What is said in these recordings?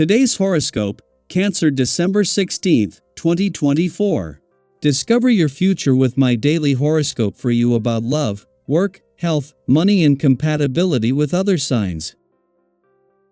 Today's horoscope, Cancer December 16, 2024. Discover your future with my daily horoscope for you about love, work, health, money and compatibility with other signs.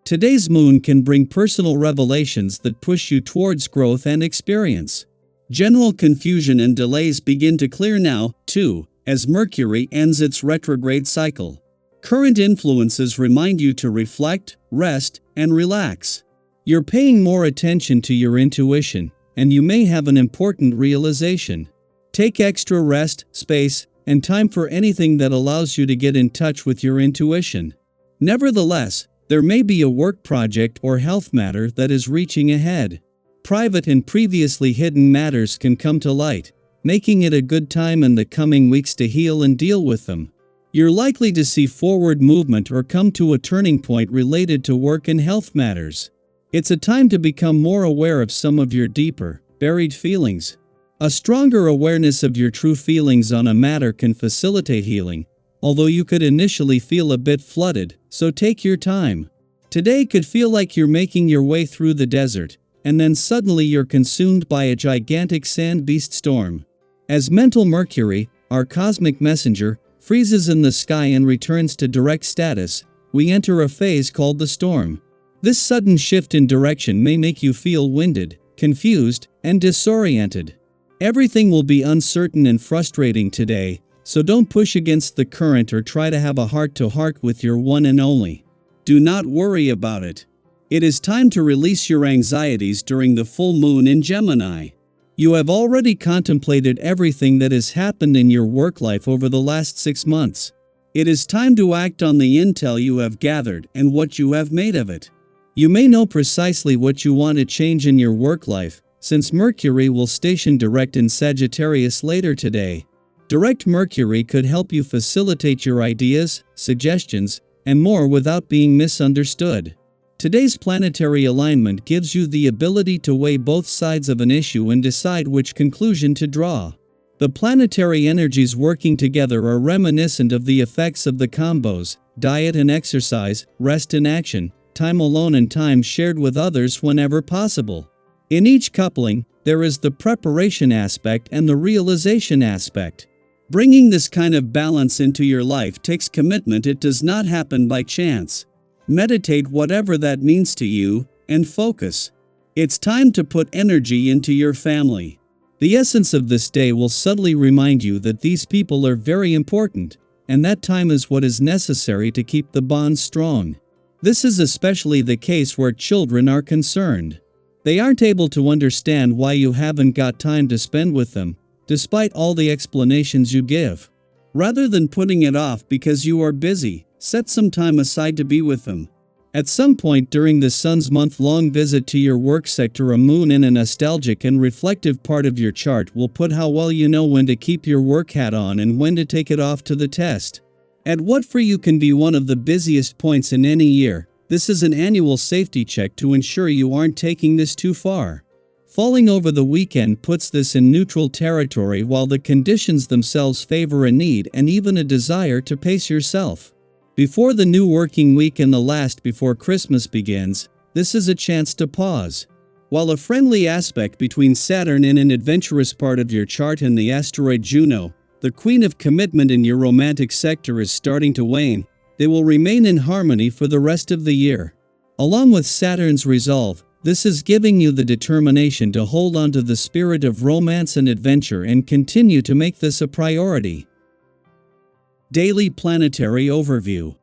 Today's moon can bring personal revelations that push you towards growth and experience. General confusion and delays begin to clear now, too, as Mercury ends its retrograde cycle. Current influences remind you to reflect, rest, and relax. You're paying more attention to your intuition, and you may have an important realization. Take extra rest, space, and time for anything that allows you to get in touch with your intuition. Nevertheless, there may be a work project or health matter that is reaching ahead. Private and previously hidden matters can come to light, making it a good time in the coming weeks to heal and deal with them. You're likely to see forward movement or come to a turning point related to work and health matters. It's a time to become more aware of some of your deeper, buried feelings. A stronger awareness of your true feelings on a matter can facilitate healing, although you could initially feel a bit flooded, so take your time. Today could feel like you're making your way through the desert, and then suddenly you're consumed by a gigantic sand beast storm. As mental Mercury, our cosmic messenger, freezes in the sky and returns to direct status, we enter a phase called the storm. This sudden shift in direction may make you feel winded, confused, and disoriented. Everything will be uncertain and frustrating today, so don't push against the current or try to have a heart-to-heart with your one and only. Do not worry about it. It is time to release your anxieties during the full moon in Gemini. You have already contemplated everything that has happened in your work life over the last 6 months. It is time to act on the intel you have gathered and what you have made of it. You may know precisely what you want to change in your work life, since Mercury will station direct in Sagittarius later today. Direct Mercury could help you facilitate your ideas, suggestions, and more without being misunderstood. Today's planetary alignment gives you the ability to weigh both sides of an issue and decide which conclusion to draw. The planetary energies working together are reminiscent of the effects of the combos, diet and exercise, rest and action, time alone and time shared with others whenever possible. In each coupling, there is the preparation aspect and the realization aspect. Bringing this kind of balance into your life takes commitment. It does not happen by chance. Meditate whatever that means to you, and focus. It's time to put energy into your family. The essence of this day will subtly remind you that these people are very important, and that time is what is necessary to keep the bond strong. This is especially the case where children are concerned. They aren't able to understand why you haven't got time to spend with them, despite all the explanations you give. Rather than putting it off because you are busy, set some time aside to be with them. At some point during the sun's month-long visit to your work sector, a moon in a nostalgic and reflective part of your chart will put how well you know when to keep your work hat on and when to take it off to the test. At what for you can be one of the busiest points in any year, this is an annual safety check to ensure you aren't taking this too far. Falling over the weekend puts this in neutral territory, while the conditions themselves favor a need and even a desire to pace yourself. Before the new working week and the last before Christmas begins, this is a chance to pause. While a friendly aspect between Saturn in an adventurous part of your chart and the asteroid Juno, the queen of commitment in your romantic sector, is starting to wane, they will remain in harmony for the rest of the year. Along with Saturn's resolve, this is giving you the determination to hold on to the spirit of romance and adventure and continue to make this a priority. Daily Planetary Overview.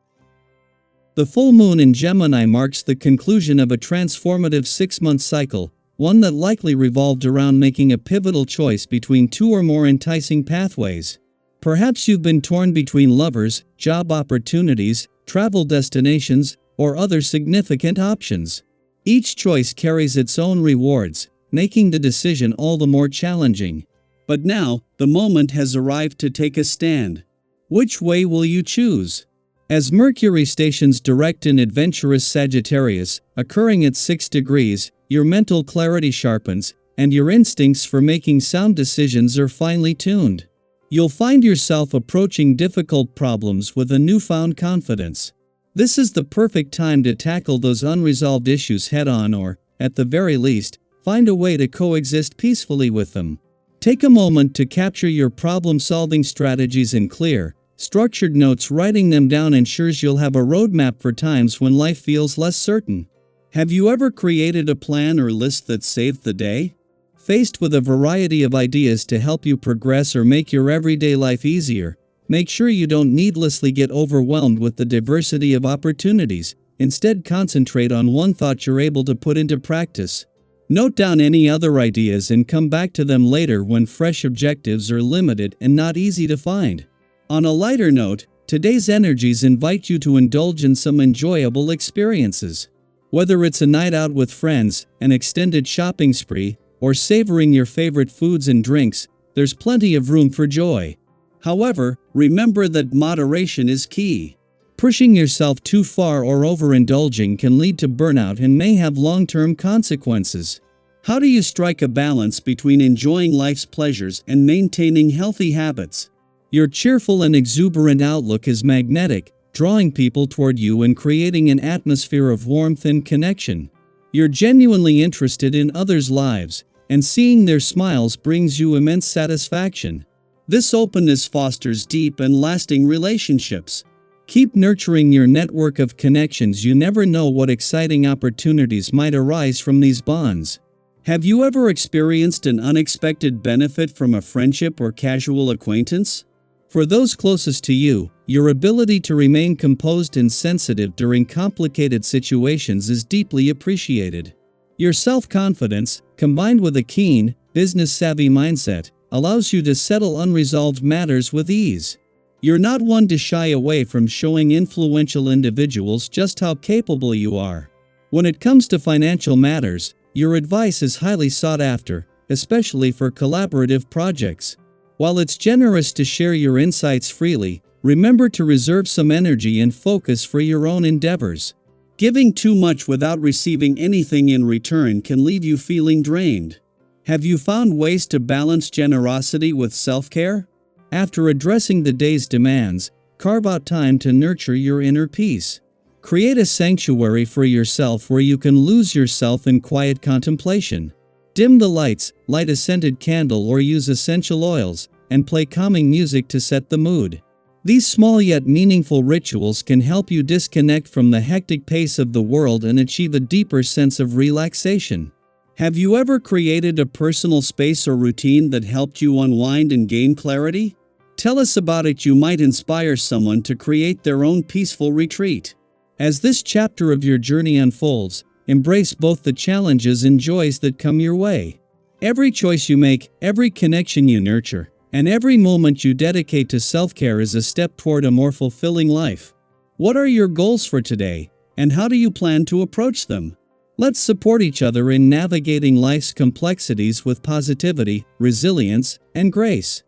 The full moon in Gemini marks the conclusion of a transformative 6-month cycle, one that likely revolved around making a pivotal choice between 2 or more enticing pathways. Perhaps you've been torn between lovers, job opportunities, travel destinations, or other significant options. Each choice carries its own rewards, making the decision all the more challenging. But now, the moment has arrived to take a stand. Which way will you choose? As Mercury stations direct in adventurous Sagittarius, occurring at 6 degrees, your mental clarity sharpens, and your instincts for making sound decisions are finely tuned. You'll find yourself approaching difficult problems with a newfound confidence. This is the perfect time to tackle those unresolved issues head-on or, at the very least, find a way to coexist peacefully with them. Take a moment to capture your problem-solving strategies in clear, structured notes. Writing them down ensures you'll have a roadmap for times when life feels less certain. Have you ever created a plan or list that saved the day? Faced with a variety of ideas to help you progress or make your everyday life easier, make sure you don't needlessly get overwhelmed with the diversity of opportunities. Instead, concentrate on one thought you're able to put into practice. Note down any other ideas and come back to them later when fresh objectives are limited and not easy to find. On a lighter note, today's energies invite you to indulge in some enjoyable experiences. Whether it's a night out with friends, an extended shopping spree, or savoring your favorite foods and drinks, there's plenty of room for joy. However, remember that moderation is key. Pushing yourself too far or overindulging can lead to burnout and may have long-term consequences. How do you strike a balance between enjoying life's pleasures and maintaining healthy habits? Your cheerful and exuberant outlook is magnetic, drawing people toward you and creating an atmosphere of warmth and connection. You're genuinely interested in others' lives, and seeing their smiles brings you immense satisfaction. This openness fosters deep and lasting relationships. Keep nurturing your network of connections. You never know what exciting opportunities might arise from these bonds. Have you ever experienced an unexpected benefit from a friendship or casual acquaintance? For those closest to you, your ability to remain composed and sensitive during complicated situations is deeply appreciated. Your self-confidence, combined with a keen, business-savvy mindset, allows you to settle unresolved matters with ease. You're not one to shy away from showing influential individuals just how capable you are. When it comes to financial matters, your advice is highly sought after, especially for collaborative projects. While it's generous to share your insights freely, remember to reserve some energy and focus for your own endeavors. Giving too much without receiving anything in return can leave you feeling drained. Have you found ways to balance generosity with self-care? After addressing the day's demands, carve out time to nurture your inner peace. Create a sanctuary for yourself where you can lose yourself in quiet contemplation. Dim the lights, light a scented candle or use essential oils, and play calming music to set the mood. These small yet meaningful rituals can help you disconnect from the hectic pace of the world and achieve a deeper sense of relaxation. Have you ever created a personal space or routine that helped you unwind and gain clarity? Tell us about it. You might inspire someone to create their own peaceful retreat. As this chapter of your journey unfolds, embrace both the challenges and joys that come your way. Every choice you make, every connection you nurture, and every moment you dedicate to self-care is a step toward a more fulfilling life. What are your goals for today, and how do you plan to approach them? Let's support each other in navigating life's complexities with positivity, resilience, and grace.